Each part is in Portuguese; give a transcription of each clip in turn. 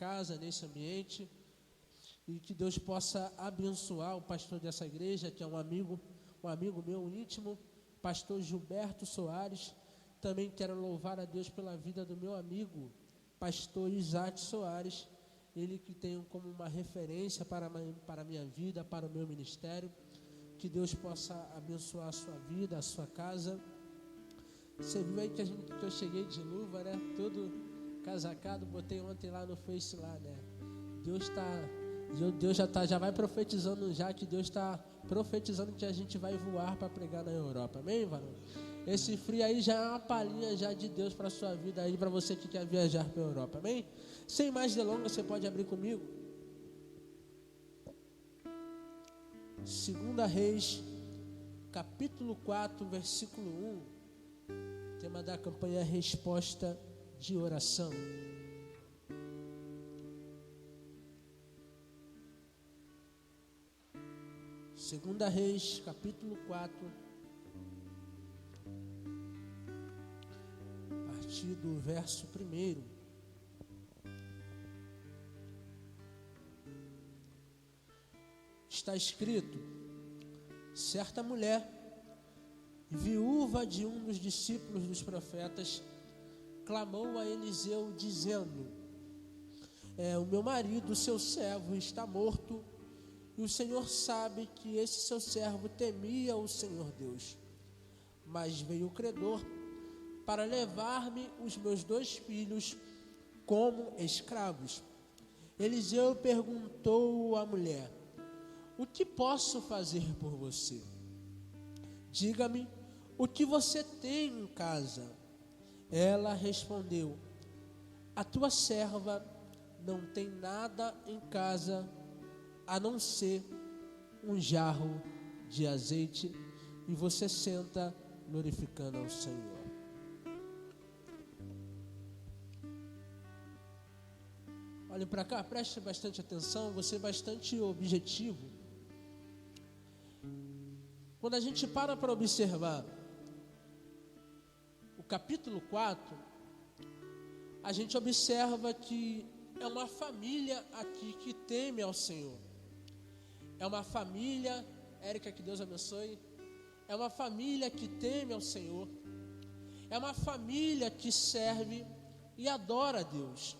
casa, nesse ambiente, e que Deus possa abençoar o pastor dessa igreja, que é um amigo meu íntimo, pastor Gilberto Soares. Também quero louvar a Deus pela vida do meu amigo, pastor Isaac Soares, ele que tem como uma referência para a minha vida, para o meu ministério. Que Deus possa abençoar a sua vida, a sua casa. Você viu aí que eu cheguei de luva, né? Todo casacado, botei ontem lá no Face lá, né? Deus já vai profetizando já, que Deus está profetizando que a gente vai voar para pregar na Europa. Amém, varão? Esse frio aí já é uma palhinha já de Deus para a sua vida aí, para você que quer viajar para a Europa. Amém? Sem mais delongas, você pode abrir comigo. 2 Reis, capítulo 4, versículo 1. Tema da campanha: resposta de oração. Segunda Reis, capítulo 4, a partir do verso 1. Está escrito: certa mulher, viúva de um dos discípulos dos profetas, clamou a Eliseu dizendo: o meu marido, seu servo, está morto, e o Senhor sabe que esse seu servo temia o Senhor Deus. Mas veio o credor para levar-me os meus 2 filhos como escravos. Eliseu perguntou à mulher: o que posso fazer por você? Diga-me o que você tem em casa. Ela respondeu: a tua serva não tem nada em casa a não ser um jarro de azeite, e você senta glorificando ao Senhor. Olhe para cá, preste bastante atenção, você é bastante objetivo. Quando a gente para observar o capítulo 4, a gente observa que é uma família aqui que teme ao Senhor. É uma família, Érica, que Deus abençoe, é uma família que teme ao Senhor. É uma família que serve e adora a Deus.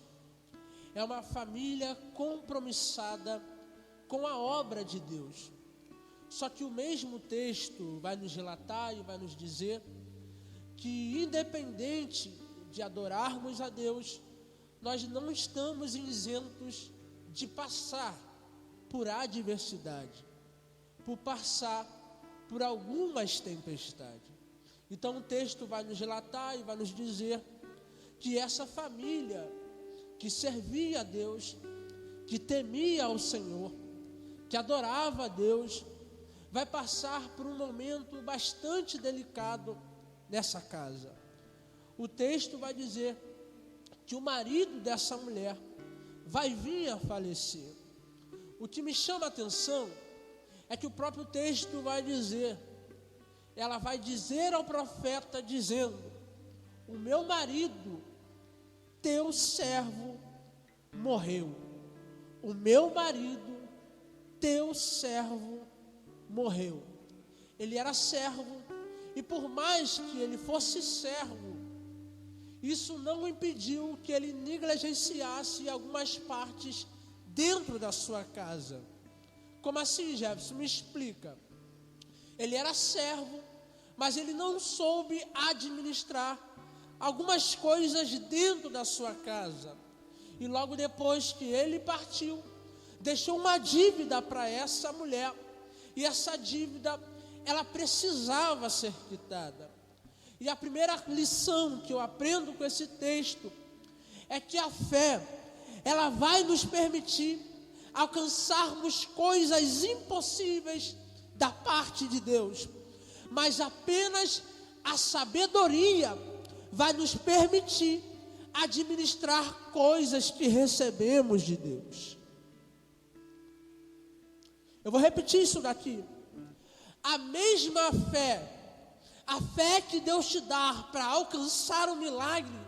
É uma família compromissada com a obra de Deus. Só que o mesmo texto vai nos relatar e vai nos dizer que, independente de adorarmos a Deus, nós não estamos isentos de passar por adversidade, por passar por algumas tempestades. Então o texto vai nos relatar e vai nos dizer que essa família que servia a Deus, que temia ao Senhor, que adorava a Deus, vai passar por um momento bastante delicado nessa casa. O texto vai dizer que o marido dessa mulher vai vir a falecer. O que me chama a atenção é que o próprio texto vai dizer, ela vai dizer ao profeta dizendo: o meu marido, teu servo, morreu. O meu marido, teu servo, morreu. Ele era servo, e por mais que ele fosse servo, isso não impediu que ele negligenciasse algumas partes dentro da sua casa. Como assim, Jefferson? Me explica. Ele era servo, mas ele não soube administrar algumas coisas dentro da sua casa. E logo depois que ele partiu, deixou uma dívida para essa mulher. E essa dívida, ela precisava ser quitada. E a primeira lição que eu aprendo com esse texto é que a fé, ela vai nos permitir alcançarmos coisas impossíveis da parte de Deus. Mas apenas a sabedoria vai nos permitir administrar coisas que recebemos de Deus. Eu vou repetir isso daqui. A mesma fé, a fé que Deus te dá para alcançar o milagre,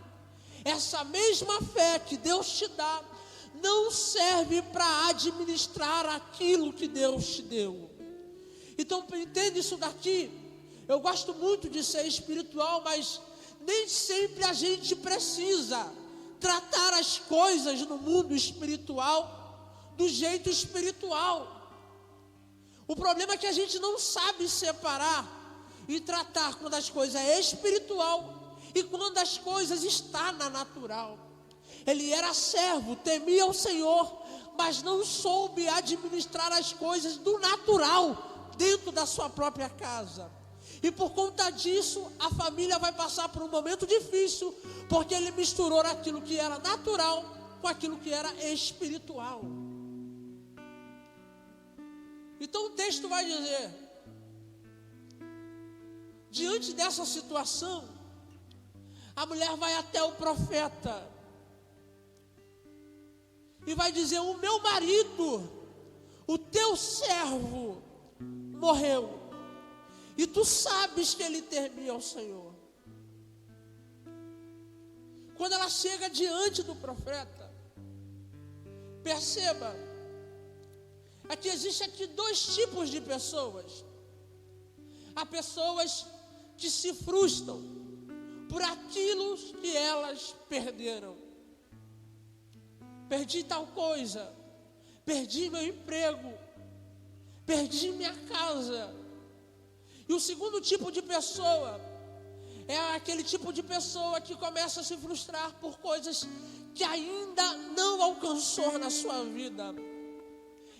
essa mesma fé que Deus te dá não serve para administrar aquilo que Deus te deu. Então entende isso daqui. Eu gosto muito de ser espiritual, mas nem sempre a gente precisa tratar as coisas no mundo espiritual do jeito espiritual. O problema é que a gente não sabe separar e tratar quando as coisas é espiritual e quando as coisas estão na natural. Ele era servo, temia o Senhor, mas não soube administrar as coisas do natural dentro da sua própria casa. E por conta disso, a família vai passar por um momento difícil, porque ele misturou aquilo que era natural com aquilo que era espiritual. Então o texto vai dizer, diante dessa situação, a mulher vai até o profeta e vai dizer: o meu marido, o teu servo, morreu, e tu sabes que ele temia ao Senhor. Quando ela chega diante do profeta, perceba, aqui existe dois tipos de pessoas. Há pessoas que se frustram por aquilo que elas perderam. Perdi tal coisa, perdi meu emprego, perdi minha casa. E o segundo tipo de pessoa é aquele tipo de pessoa que começa a se frustrar por coisas que ainda não alcançou na sua vida.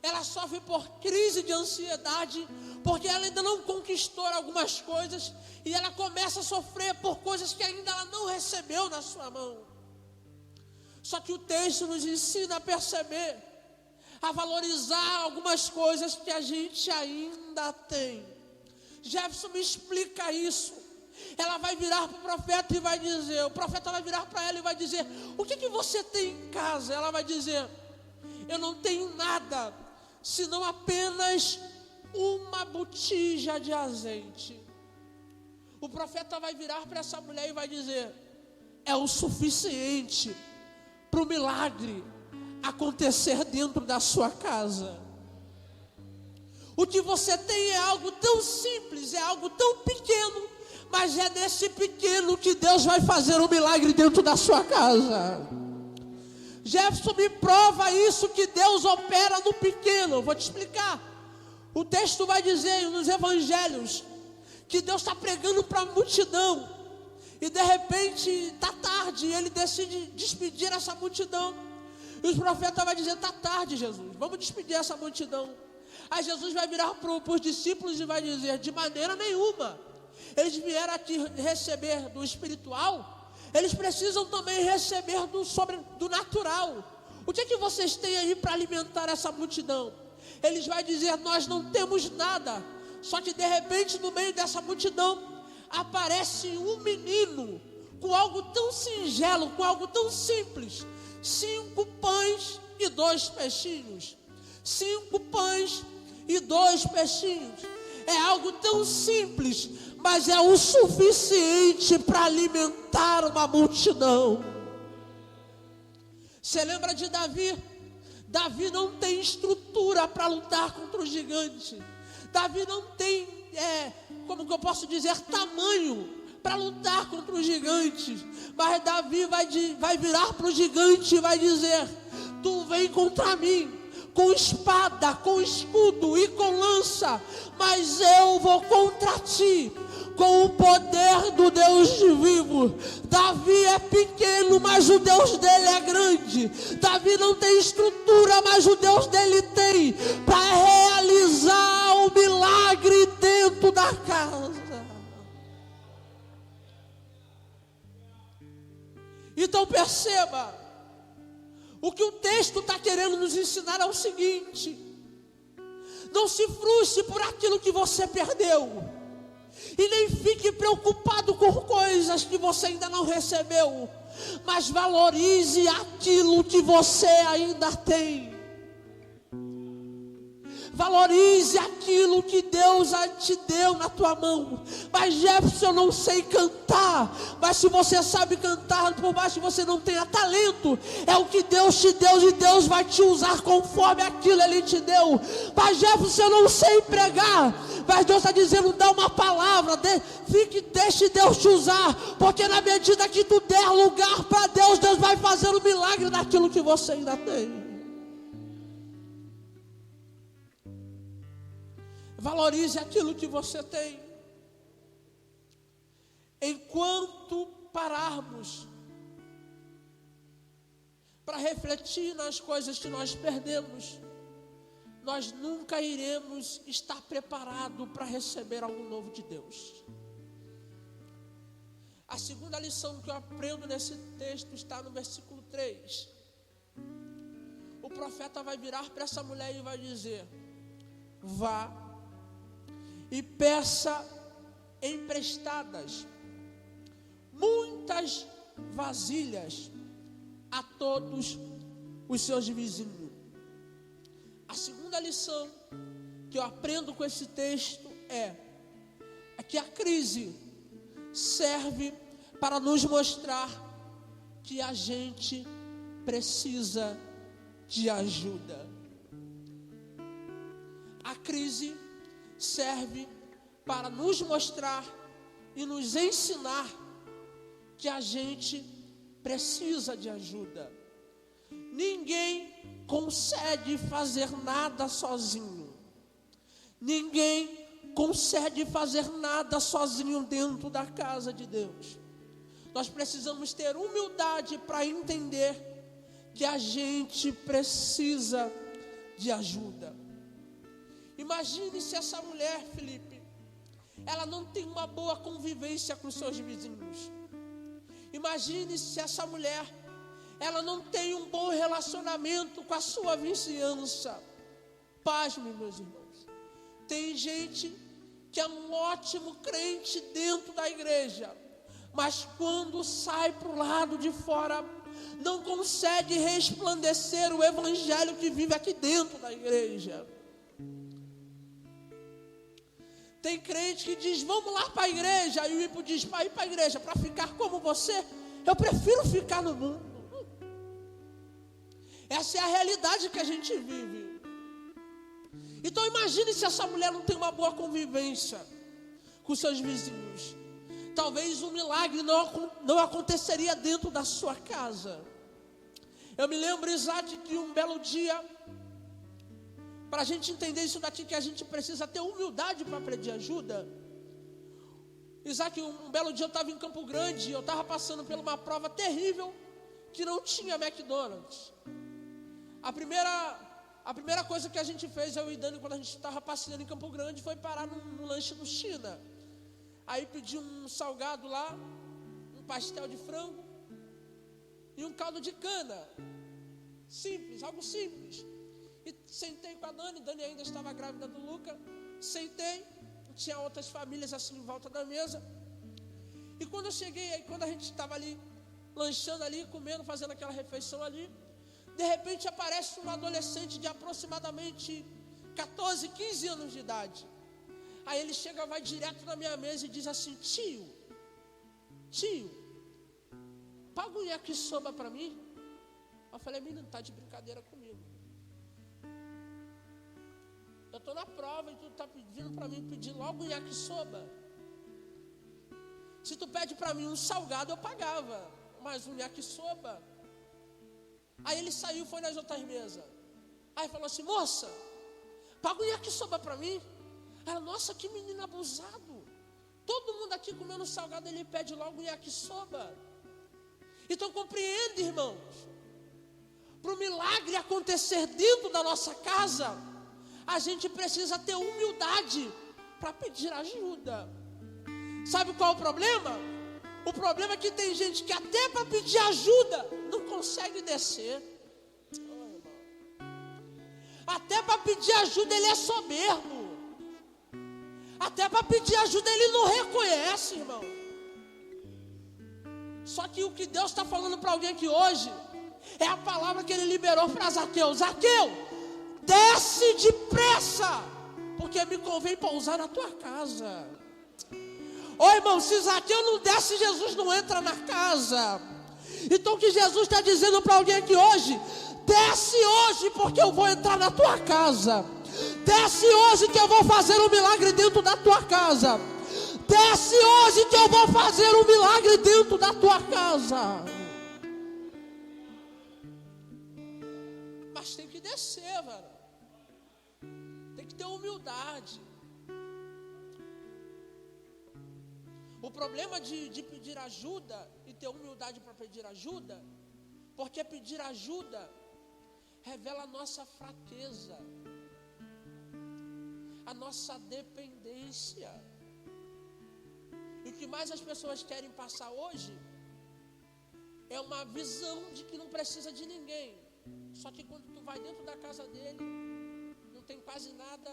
Ela sofre por crise de ansiedade, porque ela ainda não conquistou algumas coisas, e ela começa a sofrer por coisas que ainda ela não recebeu na sua mão. Só que o texto nos ensina a perceber, a valorizar algumas coisas que a gente ainda tem. Jefferson, me explica isso. Ela vai virar para o profeta e vai dizer, o profeta vai virar para ela e vai dizer: o que você tem em casa? Ela vai dizer: eu não tenho nada, senão apenas uma botija de azeite. O profeta vai virar para essa mulher e vai dizer: é o suficiente para o milagre acontecer dentro da sua casa. O que você tem é algo tão simples, é algo tão pequeno, mas é nesse pequeno que Deus vai fazer um milagre dentro da sua casa. Jefferson, me prova isso, que Deus opera no pequeno. Eu vou te explicar. O texto vai dizer nos evangelhos que Deus está pregando para a multidão, e de repente está tarde, e ele decide despedir essa multidão. E os profetas vão dizer: está tarde, Jesus, vamos despedir essa multidão. Aí Jesus vai virar para os discípulos e vai dizer: de maneira nenhuma. Eles vieram aqui receber do espiritual, eles precisam também receber do natural. O que vocês têm aí para alimentar essa multidão? Eles vão dizer: nós não temos nada. Só que de repente, no meio dessa multidão, aparece um menino com algo tão singelo, com algo tão simples: 5 pães e 2 peixinhos. 5 pães e 2 peixinhos. É algo tão simples, mas é o suficiente para alimentar uma multidão. Você lembra de Davi? Davi não tem estrutura para lutar contra o gigante. Davi não tem, como que eu posso dizer, tamanho para lutar contra os gigantes. Mas Davi vai virar para o gigante e vai dizer: tu vem contra mim com espada, com escudo e com lança, mas eu vou contra ti com o poder do Deus vivo. Davi é pequeno, mas o Deus dele é grande. Davi não tem estrutura, mas o Deus dele tem para realizar o milagre dentro da casa. Então perceba, o que o texto está querendo nos ensinar é o seguinte: não se frustre por aquilo que você perdeu, e nem fique preocupado com coisas que você ainda não recebeu, mas valorize aquilo que você ainda tem. Valorize aquilo que Deus te deu na tua mão. Mas Jefferson, eu não sei cantar. Mas se você sabe cantar, por mais que você não tenha talento, é o que Deus te deu e Deus vai te usar conforme aquilo Ele te deu. Mas Jefferson, eu não sei pregar. Mas Deus está dizendo, dá uma palavra, deixe Deus te usar. Porque na medida que tu der lugar para Deus, Deus vai fazer um milagre naquilo que você ainda tem. Valorize aquilo que você tem. Enquanto pararmos para refletir nas coisas que nós perdemos, nós nunca iremos estar preparados para receber algo novo de Deus. A segunda lição que eu aprendo nesse texto está no versículo 3. O profeta vai virar para essa mulher e vai dizer: vá e peça emprestadas muitas vasilhas a todos os seus vizinhos. A segunda lição que eu aprendo com esse texto é que a crise serve para nos mostrar que a gente precisa de ajuda. A crise serve para nos mostrar e nos ensinar que a gente precisa de ajuda. Ninguém consegue fazer nada sozinho. Ninguém consegue fazer nada sozinho dentro da casa de Deus. Nós precisamos ter humildade para entender que a gente precisa de ajuda. Imagine se essa mulher, Felipe, ela não tem uma boa convivência com os seus vizinhos. Imagine se essa mulher, ela não tem um bom relacionamento com a sua vizinhança. Pasme, meus irmãos. Tem gente que é um ótimo crente dentro da igreja, mas quando sai para o lado de fora, não consegue resplandecer o evangelho que vive aqui dentro da igreja. Tem crente que diz, vamos lá para a igreja. E o ímpio diz, para ir para a igreja, para ficar como você, eu prefiro ficar no mundo. Essa é a realidade que a gente vive. Então imagine se essa mulher não tem uma boa convivência com seus vizinhos. Talvez um milagre não aconteceria dentro da sua casa. Eu me lembro, Isaac, que um belo dia, para a gente entender isso daqui, que a gente precisa ter humildade para pedir ajuda. Isaac, um belo dia eu estava em Campo Grande, eu estava passando por uma prova terrível, que não tinha McDonald's. A primeira coisa que a gente fez, eu e Dani, quando a gente estava passeando em Campo Grande, foi parar no lanche do China. Aí pedi um salgado lá, um pastel de frango e um caldo de cana. Simples, algo simples. E sentei com a Dani ainda estava grávida do Luca. Sentei, tinha outras famílias assim em volta da mesa. E quando eu cheguei, aí quando a gente estava ali, lanchando ali, comendo, fazendo aquela refeição ali, de repente aparece um adolescente de aproximadamente 14, 15 anos de idade. Aí ele chega, vai direto na minha mesa e diz assim, tio, paga um yakisoba para mim? Eu falei, menino, tá de brincadeira comigo. Eu estou na prova e tu está vindo para mim pedir logo um yakisoba. Se tu pede para mim um salgado, eu pagava, mas um yakisoba. Aí ele saiu, foi nas outras mesas. Aí falou assim, moça, paga um yakisoba para mim. Ela, nossa, que menino abusado. Todo mundo aqui comendo salgado, ele pede logo um yakisoba. Então compreende, irmãos, para o milagre acontecer dentro da nossa casa, a gente precisa ter humildade para pedir ajuda. Sabe qual é o problema? O problema é que tem gente que até para pedir ajuda não consegue descer. Até para pedir ajuda ele é soberbo. Até para pedir ajuda ele não reconhece, irmão. Só que o que Deus está falando para alguém aqui hoje é a palavra que ele liberou para Zaqueu. Zaqueu, desce depressa, porque me convém pousar na tua casa. Ô irmão, se Zaqueu não desce, Jesus não entra na casa. Então o que Jesus está dizendo para alguém aqui hoje: desce hoje, porque eu vou entrar na tua casa. Desce hoje que eu vou fazer um milagre dentro da tua casa. Desce hoje que eu vou fazer um milagre dentro da tua casa. Mas tem que descer, velho. Tem que ter humildade. O problema de pedir ajuda e ter humildade para pedir ajuda, porque pedir ajuda revela a nossa fraqueza, a nossa dependência. E o que mais as pessoas querem passar hoje é uma visão de que não precisa de ninguém. Só que quando tu vai dentro da casa dele, não tem quase nada,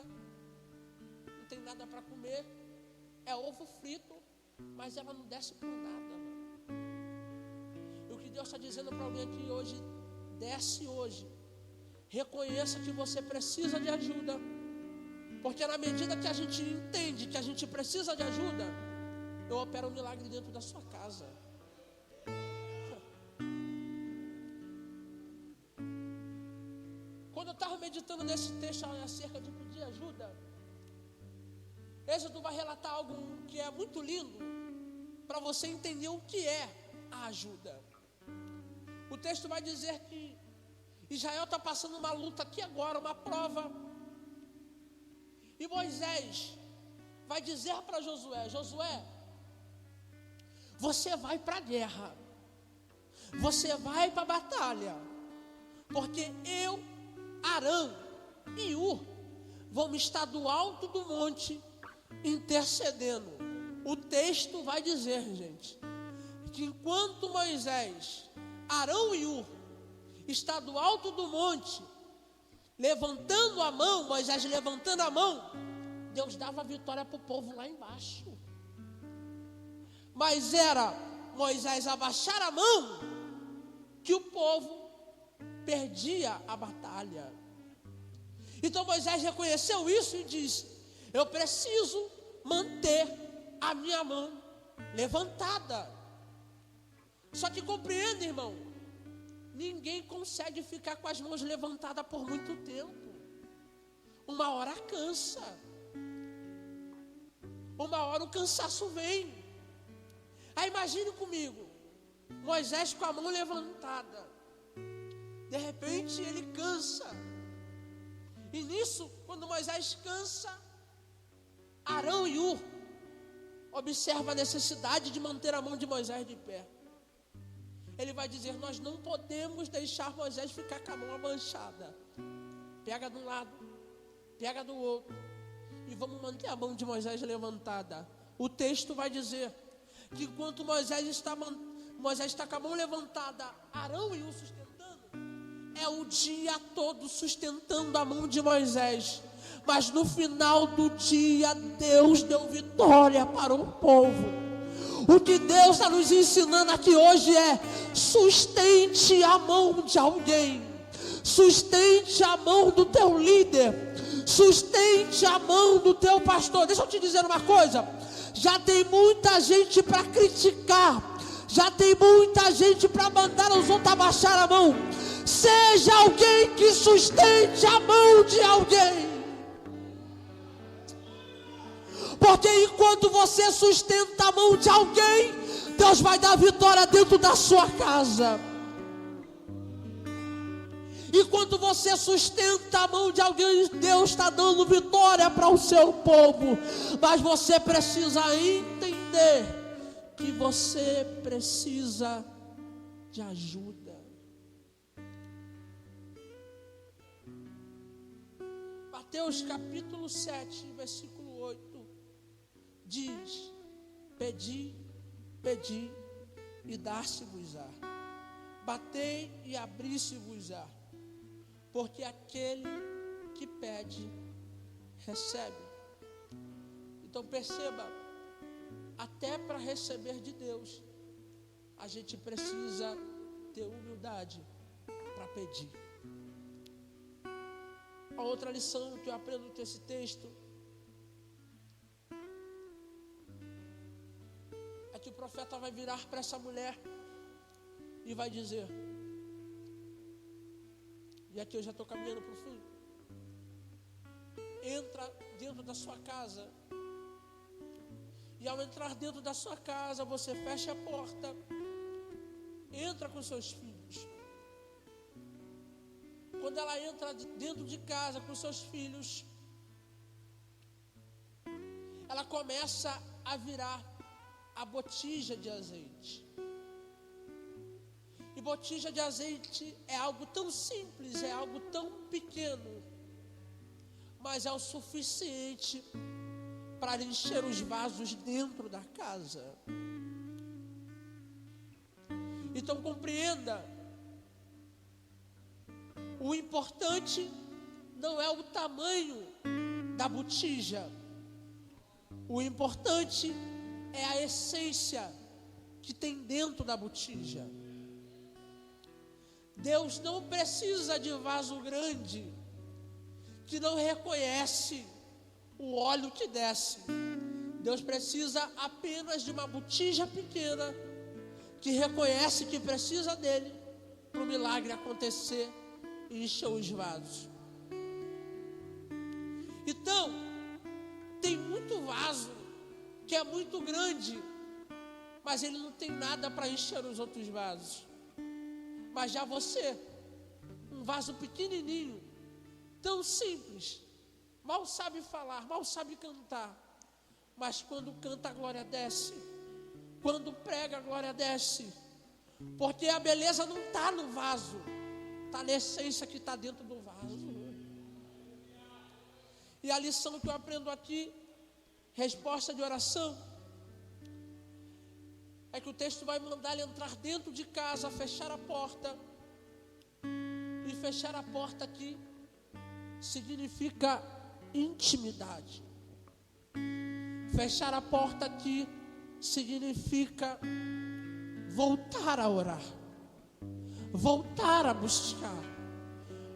não tem nada para comer, é ovo frito, mas ela não desce por nada. E o que Deus está dizendo para alguém aqui hoje: desce hoje, reconheça que você precisa de ajuda, porque na medida que a gente entende que a gente precisa de ajuda, eu opero um milagre dentro da sua casa. Quando eu estava meditando nesse texto acerca de pedir ajuda, Êxodo vai relatar algo que é muito lindo, para você entender o que é a ajuda. O texto vai dizer que Israel está passando uma luta aqui agora, uma prova. E Moisés vai dizer para Josué: Josué, você vai para a guerra, você vai para a batalha, porque eu, Arão e Hur vamos estar do alto do monte intercedendo. O texto vai dizer, gente, que enquanto Moisés, Arão e Hur está do alto do monte levantando a mão, Moisés levantando a mão, Deus dava vitória para o povo lá embaixo. Mas era Moisés abaixar a mão que o povo perdia a batalha. Então Moisés reconheceu isso e disse: eu preciso manter a minha mão levantada. Só que compreenda, irmão, ninguém consegue ficar com as mãos levantadas por muito tempo. Uma hora cansa, uma hora o cansaço vem. Aí imagine comigo, Moisés com a mão levantada, de repente ele cansa. E nisso, quando Moisés cansa, Arão e Hur observam a necessidade de manter a mão de Moisés de pé. Ele vai dizer: nós não podemos deixar Moisés ficar com a mão abaixada. Pega de um lado, pega do outro, e vamos manter a mão de Moisés levantada. O texto vai dizer que enquanto Moisés está com a mão levantada, Arão e Hur sustentando, é o dia todo sustentando a mão de Moisés. Mas no final do dia, Deus deu vitória para o povo. O que Deus está nos ensinando aqui hoje é: sustente a mão de alguém, sustente a mão do teu líder, sustente a mão do teu pastor. Deixa eu te dizer uma coisa: já tem muita gente para criticar, já tem muita gente para mandar os outros abaixar a mão. Seja alguém que sustente a mão de alguém. Porque enquanto você sustenta a mão de alguém, Deus vai dar vitória dentro da sua casa. Enquanto você sustenta a mão de alguém, Deus está dando vitória para o seu povo. Mas você precisa entender que você precisa de ajuda. Mateus capítulo 7, versículo 8. Diz: pedi, pedi e dar-se-vos-á. Batei e abri-se-vos-á. Porque aquele que pede, recebe. Então perceba, até para receber de Deus, a gente precisa ter humildade para pedir. A outra lição que eu aprendo com esse texto é que o profeta vai virar para essa mulher e vai dizer, e aqui eu já estou caminhando para o fim, entra dentro da sua casa, e ao entrar dentro da sua casa, você fecha a porta, entra com seus filhos. Quando ela entra dentro de casa com seus filhos, ela começa a virar a botija de azeite. E botija de azeite é algo tão simples, é algo tão pequeno, mas é o suficiente para encher os vasos dentro da casa. Então compreenda, o importante não é o tamanho da botija, o importante é a essência que tem dentro da botija. Deus não precisa de vaso grande que não reconhece o óleo que desce. Deus precisa apenas de uma botija pequena que reconhece que precisa dele para o milagre acontecer e encher os vasos. Então, tem muito vaso que é muito grande, mas ele não tem nada para encher os outros vasos. Mas já você, um vaso pequenininho, tão simples, mal sabe falar, mal sabe cantar, mas quando canta a glória desce, quando prega a glória desce, porque a beleza não está no vaso, está na essência que está dentro do vaso. E a lição que eu aprendo aqui, resposta de oração, é que o texto vai mandar ele entrar dentro de casa, fechar a porta. E fechar a porta aqui significa intimidade. Fechar a porta aqui significa voltar a orar, voltar a buscar,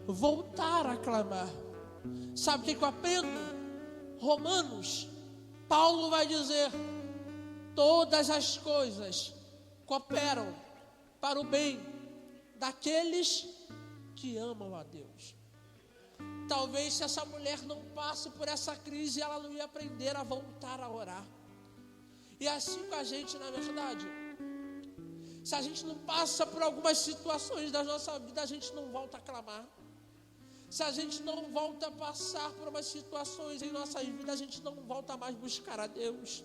voltar a clamar. Sabe o que eu aprendo? Romanos, Paulo vai dizer: todas as coisas cooperam para o bem daqueles que amam a Deus. Talvez se essa mulher não passe por essa crise, ela não ia aprender a voltar a orar. E assim com a gente, na verdade, se a gente não passa por algumas situações da nossa vida, a gente não volta a clamar. Se a gente não volta a passar por umas situações em nossa vida, a gente não volta mais buscar a Deus.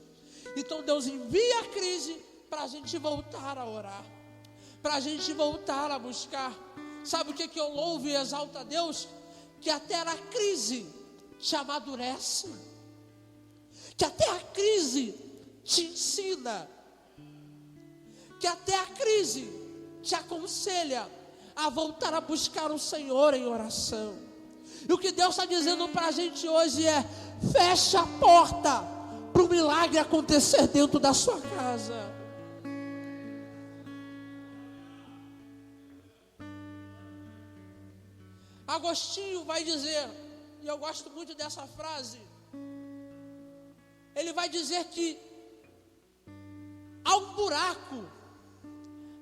Então Deus envia a crise para a gente voltar a orar, para a gente voltar a buscar. Sabe o que eu louvo e exalto a Deus? Que até na crise te amadurece, que até a crise te ensina, que até a crise te aconselha a voltar a buscar o Senhor em oração. E o que Deus está dizendo para a gente hoje é: fecha a porta para o milagre acontecer dentro da sua casa. Agostinho vai dizer, e eu gosto muito dessa frase, ele vai dizer que há um buraco,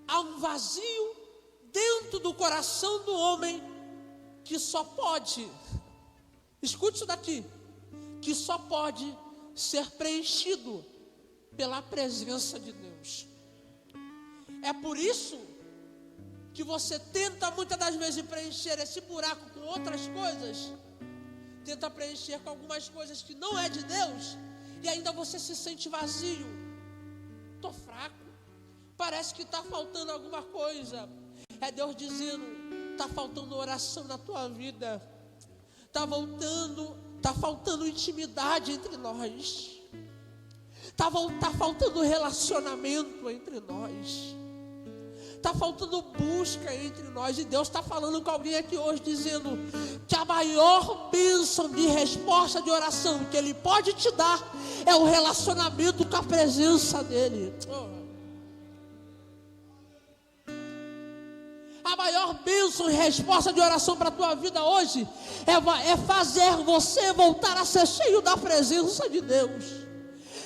há um vazio dentro do coração do homem que só pode, escute isso daqui, que só pode ser preenchido pela presença de Deus. É por isso que você tenta muitas das vezes preencher esse buraco com outras coisas, tenta preencher com algumas coisas que não é de Deus, e ainda você se sente vazio. Estou fraco, parece que está faltando alguma coisa. É Deus dizendo: está faltando oração na tua vida, está faltando intimidade entre nós, está faltando relacionamento entre nós, está faltando busca entre nós. E Deus está falando com alguém aqui hoje, dizendo que a maior bênção de resposta de oração que Ele pode te dar é o relacionamento com a presença dEle. A maior bênção e resposta de oração para a tua vida hoje é fazer você voltar a ser cheio da presença de Deus.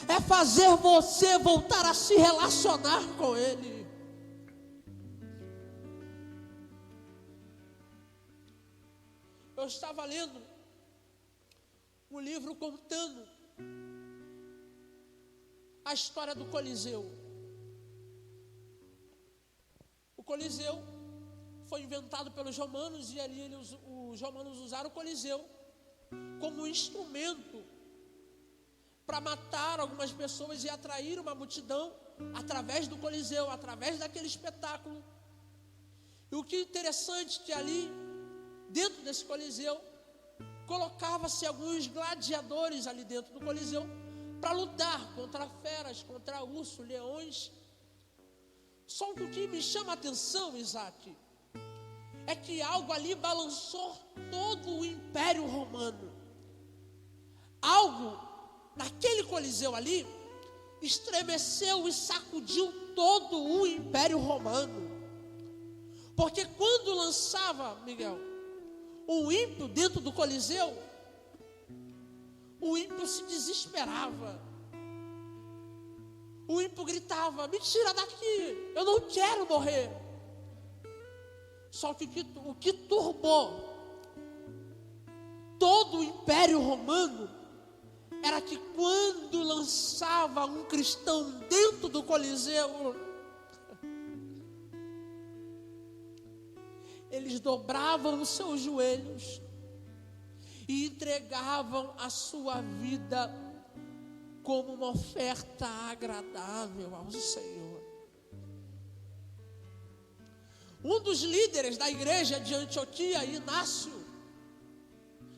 É fazer você voltar a se relacionar com Ele. Eu estava lendo um livro contando a história do Coliseu. O Coliseu foi inventado pelos romanos e ali os romanos usaram o Coliseu como um instrumento para matar algumas pessoas e atrair uma multidão através do Coliseu, através daquele espetáculo. E o que é interessante é que ali, dentro desse Coliseu, colocava-se alguns gladiadores ali dentro do Coliseu para lutar contra feras, contra ursos, leões. Só que o que me chama a atenção, Isaac, é que algo ali balançou todo o Império Romano. Algo naquele Coliseu ali estremeceu e sacudiu todo o Império Romano. Porque quando lançava, Miguel, um ímpio dentro do Coliseu, o ímpio se desesperava. O ímpio gritava: me tira daqui, eu não quero morrer. Só que o que turbou todo o Império Romano era que quando lançava um cristão dentro do Coliseu, eles dobravam os seus joelhos e entregavam a sua vida como uma oferta agradável ao Senhor. Um dos líderes da igreja de Antioquia, Inácio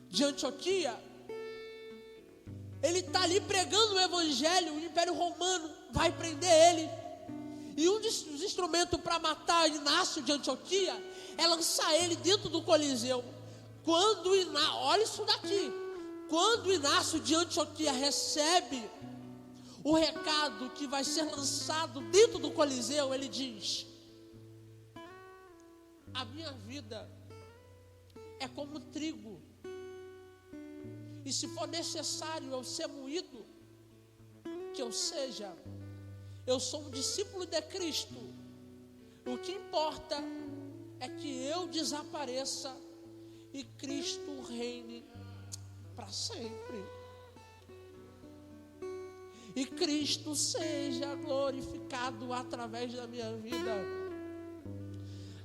de Antioquia, ele está ali pregando o evangelho. O Império Romano vai prender ele, e um dos instrumentos para matar Inácio de Antioquia é lançar ele dentro do Coliseu. Olha isso daqui, quando Inácio de Antioquia recebe o recado que vai ser lançado dentro do Coliseu, ele diz: a minha vida é como trigo, e se for necessário eu ser moído, que eu seja. Eu sou um discípulo de Cristo. O que importa é que eu desapareça e Cristo reine para sempre. E Cristo seja glorificado através da minha vida.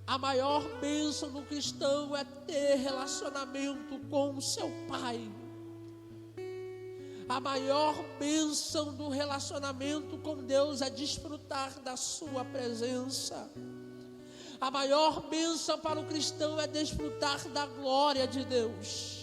A maior bênção do cristão é ter relacionamento com o seu Pai. A maior bênção do relacionamento com Deus é desfrutar da sua presença. A maior bênção para o cristão é desfrutar da glória de Deus.